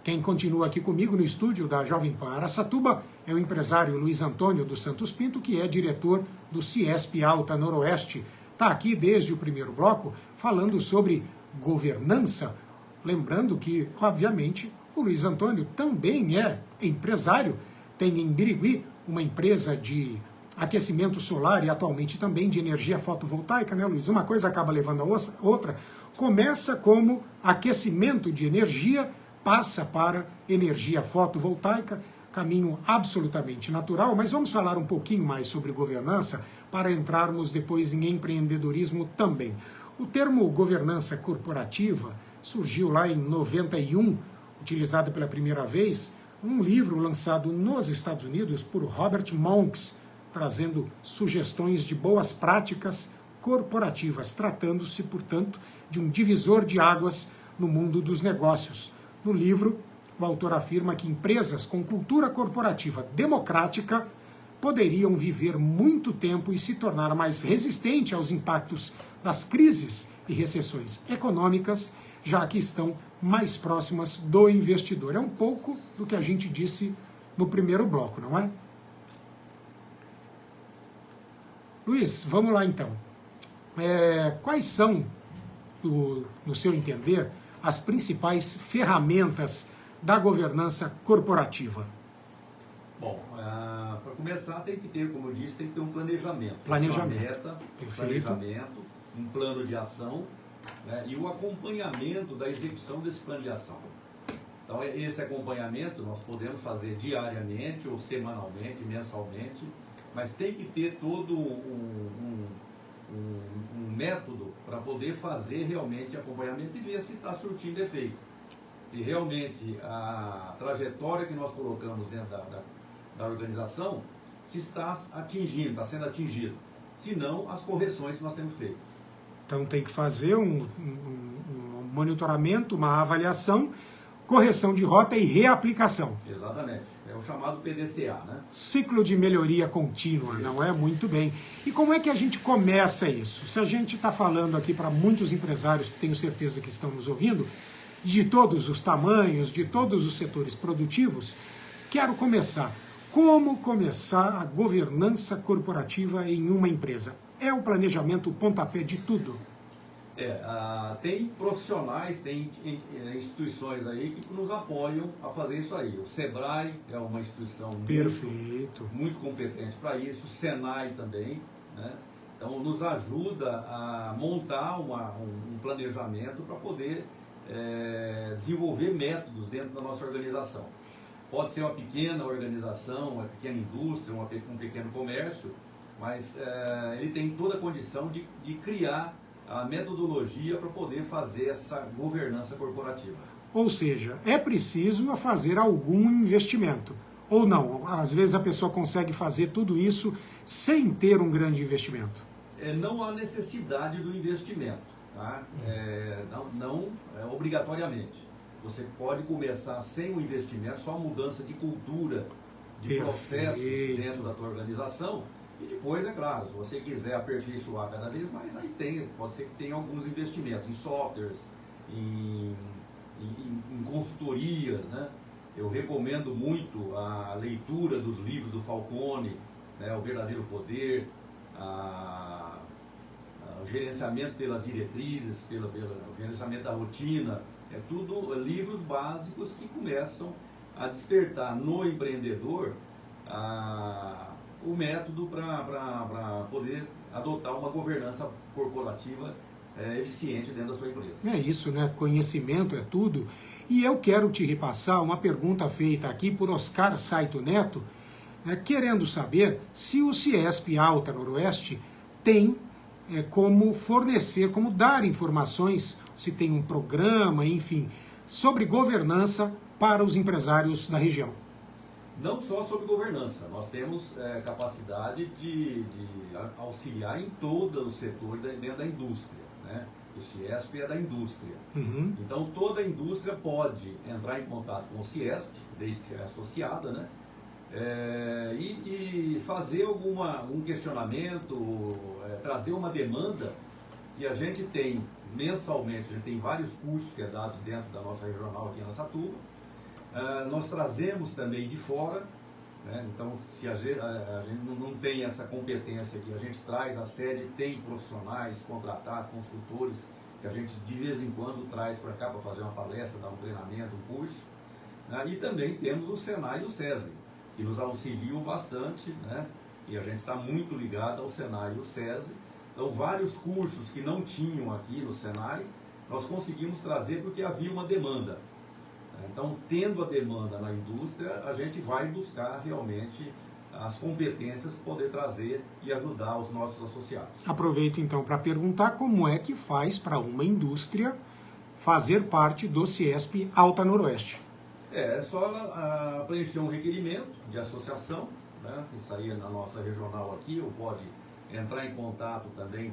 Quem continua aqui comigo no estúdio da Jovem Pan Araçatuba é o empresário Luiz Antônio dos Santos Pinto, que é diretor do Ciesp Alta Noroeste. Está aqui desde o primeiro bloco falando sobre governança. Lembrando que, obviamente, o Luiz Antônio também é empresário, tem em Birigui uma empresa de aquecimento solar e atualmente também de energia fotovoltaica, né, Luiz? Uma coisa acaba levando a outra. Começa como aquecimento de energia, passa para energia fotovoltaica, caminho absolutamente natural, mas vamos falar um pouquinho mais sobre governança para entrarmos depois em empreendedorismo também. O termo governança corporativa surgiu lá em 91, utilizado pela primeira vez, um livro lançado nos Estados Unidos por Robert Monks, trazendo sugestões de boas práticas corporativas, tratando-se, portanto, de um divisor de águas no mundo dos negócios. No livro, o autor afirma que empresas com cultura corporativa democrática poderiam viver muito tempo e se tornar mais resistente aos impactos das crises e recessões econômicas, já que estão mais próximas do investidor. É um pouco do que a gente disse no primeiro bloco, não é? Luiz, vamos lá então. Quais são, no seu entender, as principais ferramentas da governança corporativa? Bom, para começar tem que ter, como eu disse, tem que ter um planejamento. Planejamento. Uma meta, um planejamento, um plano de ação, né, e o acompanhamento da execução desse plano de ação. Então, esse acompanhamento nós podemos fazer diariamente, ou semanalmente, mensalmente, mas tem que ter todo um método para poder fazer realmente acompanhamento e ver se está surtindo efeito. Se realmente a trajetória que nós colocamos dentro da organização se está atingindo, está sendo atingido. Se não, as correções que nós temos feito. Então tem que fazer um monitoramento, uma avaliação, correção de rota e reaplicação. Exatamente. É o chamado PDCA, né? Ciclo de melhoria contínua, não é? Muito bem. E como é que a gente começa isso? Se a gente está falando aqui para muitos empresários, que tenho certeza que estão nos ouvindo, de todos os tamanhos, de todos os setores produtivos, quero começar. Como começar a governança corporativa em uma empresa? É o planejamento o pontapé de tudo? Tem profissionais, tem instituições aí que nos apoiam a fazer isso aí. O SEBRAE é uma instituição muito competente para isso, o SENAI também, né? Então nos ajuda a montar um planejamento para poder desenvolver métodos dentro da nossa organização. Pode ser uma pequena organização, uma pequena indústria, um pequeno comércio, mas ele tem toda a condição de criar a metodologia para poder fazer essa governança corporativa. Ou seja, é preciso fazer algum investimento. Ou não? Às vezes a pessoa consegue fazer tudo isso sem ter um grande investimento. Não há necessidade do investimento, tá? Não obrigatoriamente. Você pode começar sem o investimento, só a mudança de cultura, de processos dentro da tua organização. E depois, é claro, se você quiser aperfeiçoar cada vez mais, aí pode ser que tenha alguns investimentos em softwares, em consultorias, né? Eu recomendo muito a leitura dos livros do Falcone, né? O Verdadeiro Poder, o gerenciamento pelas diretrizes, pelo gerenciamento da rotina. É tudo livros básicos que começam a despertar no empreendedor o método para poder adotar uma governança corporativa eficiente dentro da sua empresa. É isso, né? Conhecimento é tudo. E eu quero te repassar uma pergunta feita aqui por Oscar Saito Neto, né, querendo saber se o Ciesp Alta Noroeste tem como fornecer, como dar informações, se tem um programa, enfim, sobre governança para os empresários da região. Não só sobre governança, nós temos capacidade de auxiliar em todo o setor dentro da indústria, né? o CIESP é da indústria. Uhum. Então, toda a indústria pode entrar em contato com o CIESP, desde que seja associada, né? E fazer um questionamento, trazer uma demanda que a gente tem mensalmente. A gente tem vários cursos que é dado dentro da nossa regional aqui em Araçatuba. Nós trazemos também de fora, né? Então, se a gente não tem essa competência aqui, a gente traz, a sede tem profissionais contratados, consultores, que a gente de vez em quando traz para cá para fazer uma palestra, dar um treinamento, um curso. Né? E também temos o Senai e o SESI, que nos auxiliam bastante, né? E a gente está muito ligado ao Senai e ao SESI. Então, vários cursos que não tinham aqui no Senai, nós conseguimos trazer porque havia uma demanda. Então, tendo a demanda na indústria, a gente vai buscar realmente as competências para poder trazer e ajudar os nossos associados. Aproveito então para perguntar como é que faz para uma indústria fazer parte do CIESP Alta Noroeste. É só preencher um requerimento de associação, né? Isso aí é na nossa regional aqui, ou pode entrar em contato também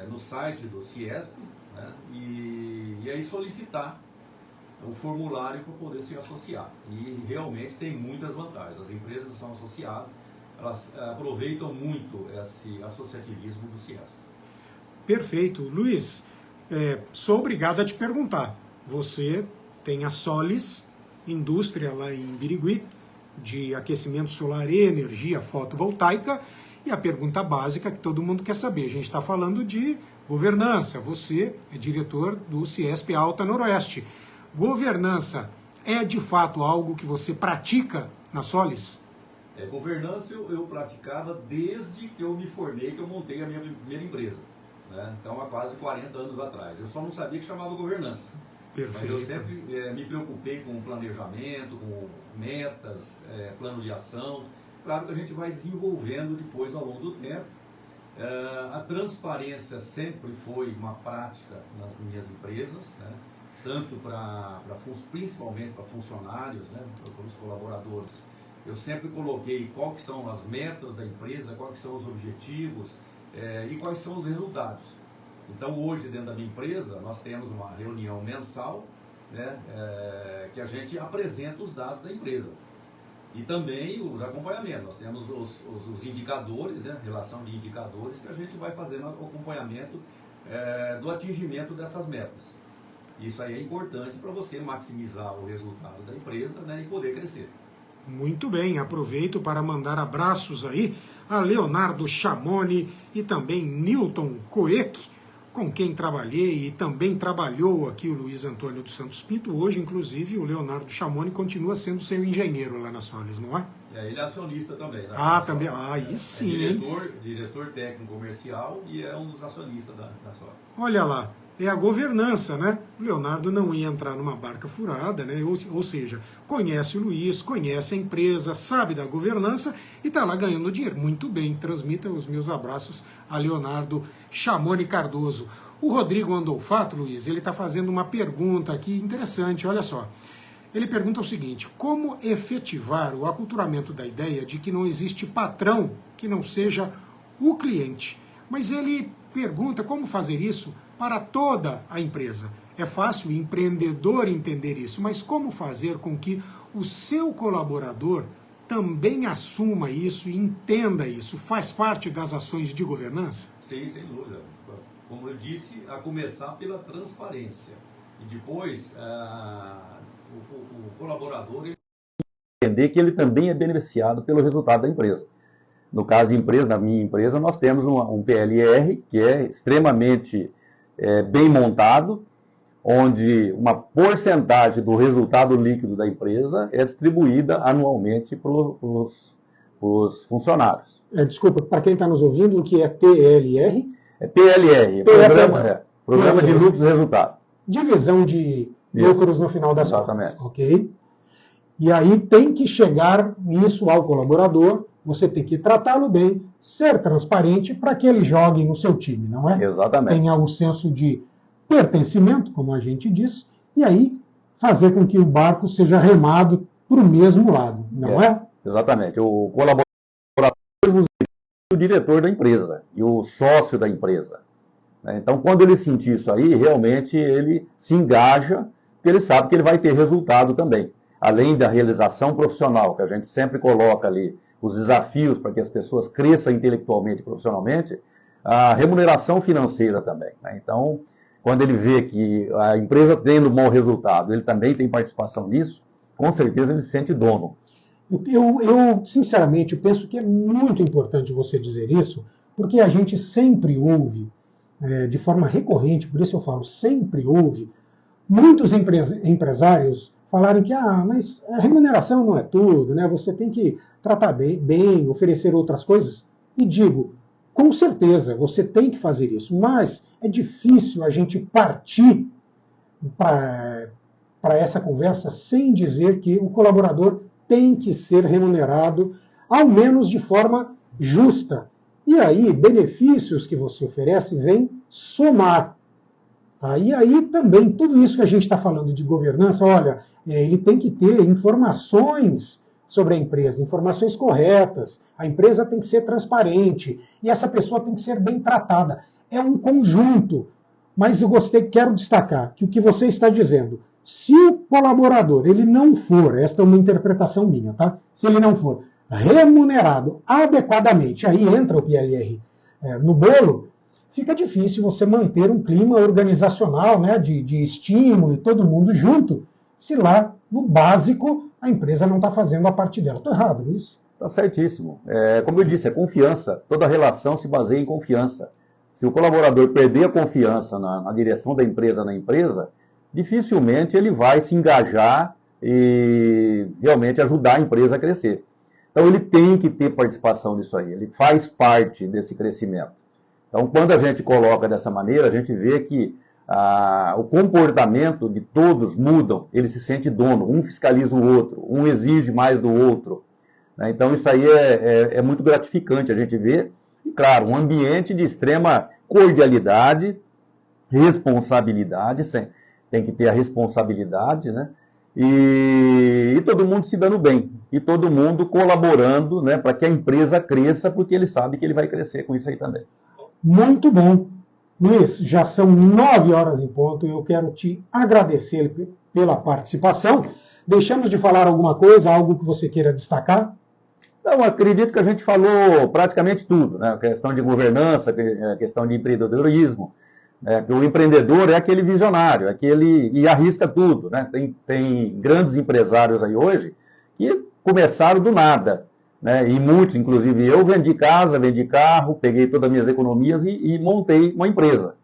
no site do CIESP, né? E aí solicitar o formulário para poder se associar. E realmente tem muitas vantagens. As empresas que são associadas, elas aproveitam muito esse associativismo do CIESP. Perfeito. Luiz, sou obrigado a te perguntar. Você tem a Solis, indústria lá em Birigui, de aquecimento solar e energia fotovoltaica, e a pergunta básica que todo mundo quer saber. A gente está falando de governança. Você é diretor do CIESP Alta Noroeste. Governança é de fato algo que você pratica na Solis? Governança eu praticava desde que eu me formei, que eu montei a minha primeira empresa, né? Então há quase 40 anos atrás. Eu só não sabia que chamava governança. Perfeito. Mas eu sempre me preocupei com planejamento, com metas, plano de ação. Claro que a gente vai desenvolvendo depois ao longo do tempo. A transparência sempre foi uma prática nas minhas empresas, né? Tanto principalmente para funcionários, né? Para os colaboradores. Eu sempre coloquei quais são as metas da empresa, quais são os objetivos e quais são os resultados. Então, hoje, dentro da minha empresa, nós temos uma reunião mensal, né, que a gente apresenta os dados da empresa. E também os acompanhamentos. Nós temos os indicadores, né, relação de indicadores, que a gente vai fazendo o acompanhamento do atingimento dessas metas. Isso aí é importante para você maximizar o resultado da empresa, né, e poder crescer. Muito bem, aproveito para mandar abraços aí a Leonardo Chamoni e também Newton Coeck, com quem trabalhei e também trabalhou aqui o Luiz Antônio dos Santos Pinto. Hoje, inclusive, o Leonardo Chamoni continua sendo seu engenheiro lá na Solis, não é? Ele é acionista também. Né? Também. Aí sim. Diretor técnico comercial e é um dos acionistas da Solis. Olha lá. É a governança, né? O Leonardo não ia entrar numa barca furada, né? Ou seja, conhece o Luiz, conhece a empresa, sabe da governança e está lá ganhando dinheiro. Muito bem, transmita os meus abraços a Leonardo Chamoni Cardoso. O Rodrigo Andolfato, Luiz, ele está fazendo uma pergunta aqui interessante, olha só. Ele pergunta o seguinte: como efetivar o aculturamento da ideia de que não existe patrão que não seja o cliente? Mas ele pergunta como fazer isso para toda a empresa. É fácil o empreendedor entender isso, mas como fazer com que o seu colaborador também assuma isso e entenda isso? Faz parte das ações de governança? Sim, sem dúvida. Como eu disse, a começar pela transparência. E depois, o colaborador entender que ele também é beneficiado pelo resultado da empresa. No caso de empresa, na minha empresa, nós temos um PLR que é extremamente bem montado, onde uma porcentagem do resultado líquido da empresa é distribuída anualmente para os funcionários. Desculpa, para quem está nos ouvindo, o que é PLR? PLR, Programa de Lucros e Resultado. Divisão de lucros no final das contas. Ok? E aí tem que chegar nisso ao colaborador, você tem que tratá-lo bem, ser transparente para que ele jogue no seu time, não é? Exatamente. Tenha um senso de pertencimento, como a gente diz, e aí fazer com que o barco seja remado para o mesmo lado, não é? Exatamente. O colaborador é o diretor da empresa e o sócio da empresa. né? Então, quando ele sentir isso aí, realmente ele se engaja, porque ele sabe que ele vai ter resultado também. Além da realização profissional, que a gente sempre coloca ali, os desafios para que as pessoas cresçam intelectualmente e profissionalmente, a remuneração financeira também, né? Então, quando ele vê que a empresa tendo bom resultado, ele também tem participação nisso, com certeza ele se sente dono. Eu sinceramente, penso que é muito importante você dizer isso, porque a gente sempre ouve, de forma recorrente, por isso eu falo, sempre ouve, muitos empresários falarem que mas a remuneração não é tudo, né? Você tem que tratar bem, oferecer outras coisas. E digo, com certeza, você tem que fazer isso, mas é difícil a gente partir para essa conversa sem dizer que o colaborador tem que ser remunerado, ao menos de forma justa. E aí, benefícios que você oferece vêm somar. Tá? E aí também, tudo isso que a gente está falando de governança, olha, ele tem que ter informações sobre a empresa, informações corretas, a empresa tem que ser transparente, e essa pessoa tem que ser bem tratada. É um conjunto, mas quero destacar que o que você está dizendo, se o colaborador, ele não for, esta é uma interpretação minha, tá? Se ele não for remunerado adequadamente, aí entra o PLR no bolo, fica difícil você manter um clima organizacional, né, de estímulo e todo mundo junto, se lá, no básico, a empresa não está fazendo a parte dela. Estou errado, Luiz? Está certíssimo. Como eu disse, é confiança. Toda relação se baseia em confiança. Se o colaborador perder a confiança na direção da empresa, na empresa, dificilmente ele vai se engajar e realmente ajudar a empresa a crescer. Então ele tem que ter participação nisso aí, ele faz parte desse crescimento. Então quando a gente coloca dessa maneira, a gente vê que o comportamento de todos mudam, ele se sente dono, um fiscaliza o outro, um exige mais do outro, né? Então isso aí é muito gratificante a gente ver, e claro, um ambiente de extrema cordialidade, responsabilidade, tem que ter a responsabilidade, né? E todo mundo se dando bem, e todo mundo colaborando, né, para que a empresa cresça, porque ele sabe que ele vai crescer com isso aí também. Muito bom. Luiz, já são 9 horas em ponto, eu quero te agradecer pela participação. Deixamos de falar alguma coisa, algo que você queira destacar? Não, acredito que a gente falou praticamente tudo, né? A questão de governança, a questão de empreendedorismo. O empreendedor é aquele visionário, e arrisca tudo, né? Tem grandes empresários aí hoje que começaram do nada, né? E muitos, inclusive eu, vendi casa, vendi carro, peguei todas as minhas economias e montei uma empresa,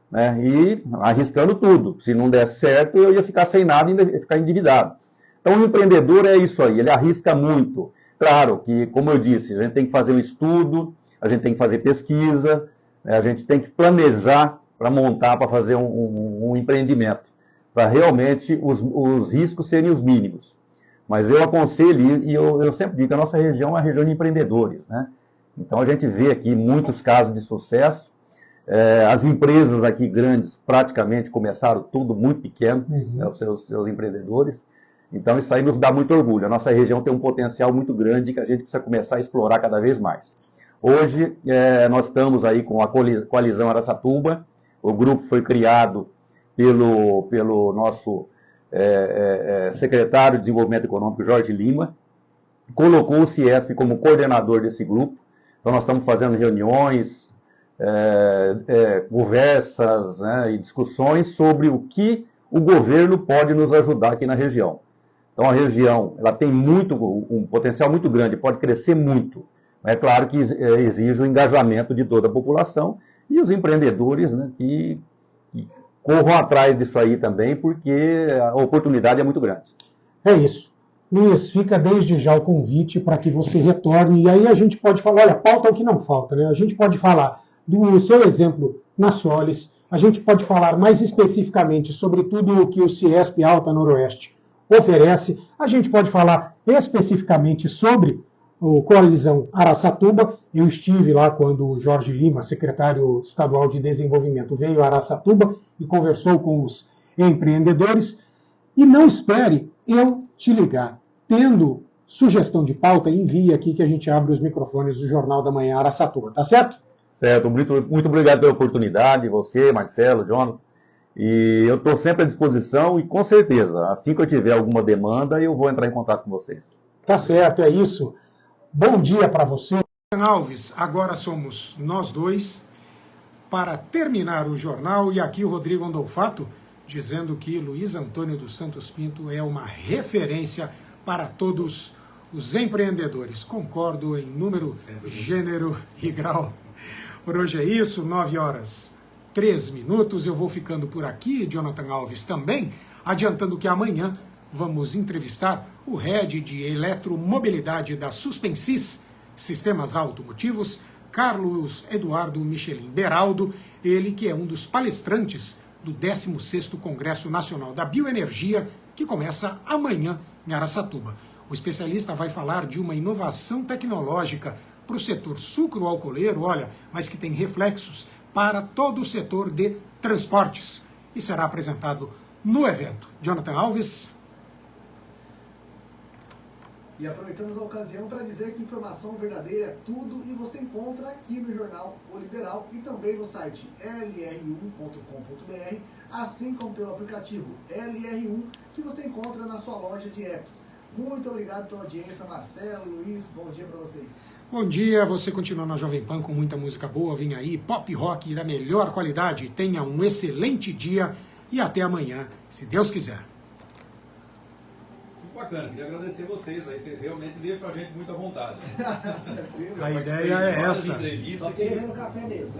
né? E arriscando tudo. Se não desse certo, eu ia ficar sem nada e ia ficar endividado. Então o empreendedor é isso aí, ele arrisca muito. Claro que, como eu disse, a gente tem que fazer um estudo, a gente tem que fazer pesquisa, né? A gente tem que planejar para montar, para fazer um empreendimento, para realmente os riscos serem os mínimos. Mas eu aconselho, e eu sempre digo que a nossa região é uma região de empreendedores, né? Então a gente vê aqui muitos casos de sucesso, as empresas aqui grandes praticamente começaram tudo muito pequeno, né, os seus empreendedores, então isso aí nos dá muito orgulho. A nossa região tem um potencial muito grande que a gente precisa começar a explorar cada vez mais. Hoje nós estamos aí com a Coalizão Araçatuba. O grupo foi criado pelo nosso secretário de Desenvolvimento Econômico, Jorge Lima, colocou o CIESP como coordenador desse grupo. Então nós estamos fazendo reuniões, conversas, né, e discussões sobre o que o governo pode nos ajudar aqui na região. Então a região ela tem um potencial muito grande, pode crescer muito. É claro que exige o engajamento de toda a população, e os empreendedores, né, que corram atrás disso aí também, porque a oportunidade é muito grande. É isso. Luiz, fica desde já o convite para que você retorne, e aí a gente pode falar, olha, pauta é o que não falta, né? A gente pode falar do seu exemplo na Solis, a gente pode falar mais especificamente sobre tudo o que o CIESP Alta Noroeste oferece, a gente pode falar especificamente sobre o Coalizão Araçatuba. Eu estive lá quando o Jorge Lima, secretário estadual de desenvolvimento, veio a Araçatuba e conversou com os empreendedores. E não espere eu te ligar. Tendo sugestão de pauta, envie aqui que a gente abre os microfones do Jornal da Manhã Araçatuba, tá certo? Certo, muito obrigado pela oportunidade, você, Marcelo, Jonathan. E eu estou sempre à disposição e, com certeza, assim que eu tiver alguma demanda, eu vou entrar em contato com vocês. Tá certo, é isso. Bom dia para você. Alves, agora somos nós dois para terminar o jornal, e aqui o Rodrigo Andolfato dizendo que Luiz Antônio dos Santos Pinto é uma referência para todos os empreendedores. Concordo em número, gênero e grau. Por hoje é isso, 9h03. Eu vou ficando por aqui, Jonathan Alves também, adiantando que amanhã vamos entrevistar o head de eletromobilidade da Suspensis Sistemas Automotivos, Carlos Eduardo Michelin Beraldo, ele que é um dos palestrantes do 16º Congresso Nacional da Bioenergia, que começa amanhã em Araçatuba. O especialista vai falar de uma inovação tecnológica para o setor sucroalcooleiro, olha, mas que tem reflexos para todo o setor de transportes. E será apresentado no evento. Jonathan Alves. E aproveitamos a ocasião para dizer que informação verdadeira é tudo e você encontra aqui no jornal O Liberal e também no site lr1.com.br, assim como pelo aplicativo LR1 que você encontra na sua loja de apps. Muito obrigado pela audiência, Marcelo, Luiz, bom dia para vocês. Bom dia, você continua na Jovem Pan com muita música boa, vem aí, pop rock da melhor qualidade. Tenha um excelente dia e até amanhã, se Deus quiser. Bacana, queria agradecer vocês, aí vocês realmente deixam a gente muito à vontade. A ideia é essa. Só queria ver no café mesmo.